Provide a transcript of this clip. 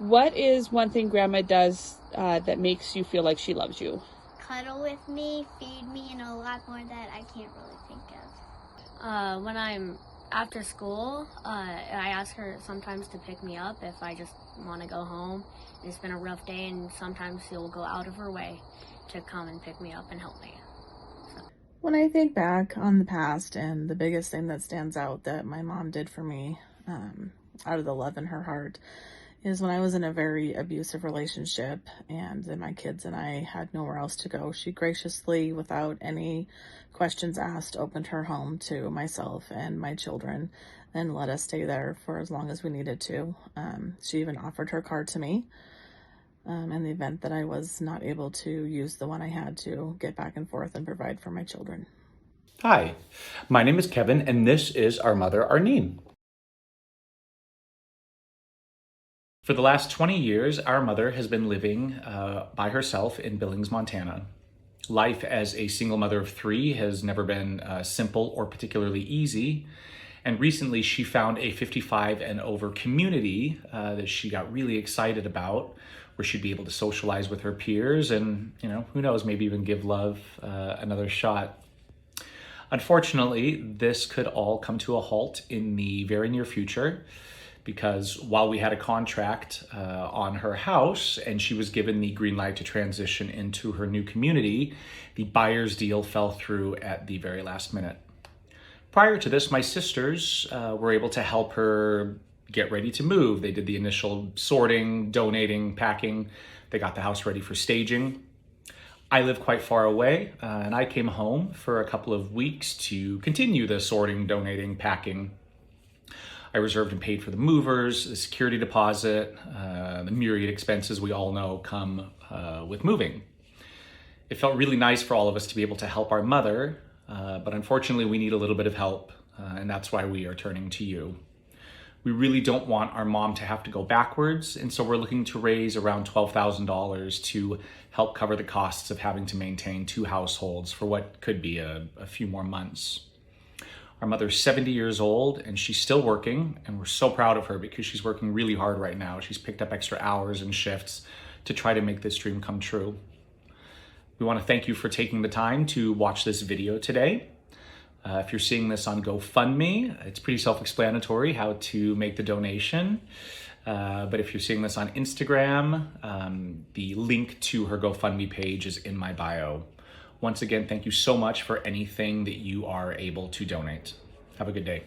What is one thing Grandma does that makes you feel like she loves you? Cuddle with me, feed me, and a lot more that I can't really think of. When I'm after school, I ask her sometimes to pick me up if I just want to go home. It's been a rough day, and sometimes she'll go out of her way to come and pick me up and help me. When I think back on the past, and the biggest thing that stands out that my mom did for me, out of the love in her heart, is when I was in a very abusive relationship and then my kids and I had nowhere else to go. She graciously, without any questions asked, opened her home to myself and my children and let us stay there for as long as we needed to. She even offered her car to me in the event that I was not able to use the one I had to get back and forth and provide for my children. Hi, my name is Kevin, and this is our mother, Arneen. For the last 20 years, our mother has been living by herself in Billings, Montana. Life as a single mother of 3 has never been simple or particularly easy. And recently she found a 55 and over community that she got really excited about, where she'd be able to socialize with her peers and, who knows, maybe even give love another shot. Unfortunately, this could all come to a halt in the very near future, because while we had a contract on her house and she was given the green light to transition into her new community, the buyer's deal fell through at the very last minute. Prior to this, my sisters were able to help her get ready to move. They did the initial sorting, donating, packing. They got the house ready for staging. I live quite far away, and I came home for a couple of weeks to continue the sorting, donating, packing. I reserved and paid for the movers, the security deposit, the myriad expenses we all know come with moving. It felt really nice for all of us to be able to help our mother, but unfortunately we need a little bit of help, and that's why we are turning to you. We really don't want our mom to have to go backwards, and so we're looking to raise around $12,000 to help cover the costs of having to maintain 2 households for what could be a few more months. Our mother's 70 years old and she's still working, and we're so proud of her because she's working really hard right now. She's picked up extra hours and shifts to try to make this dream come true. We want to thank you for taking the time to watch this video today. If you're seeing this on GoFundMe, it's pretty self-explanatory how to make the donation. But if you're seeing this on Instagram, the link to her GoFundMe page is in my bio. Once again, thank you so much for anything that you are able to donate. Have a good day.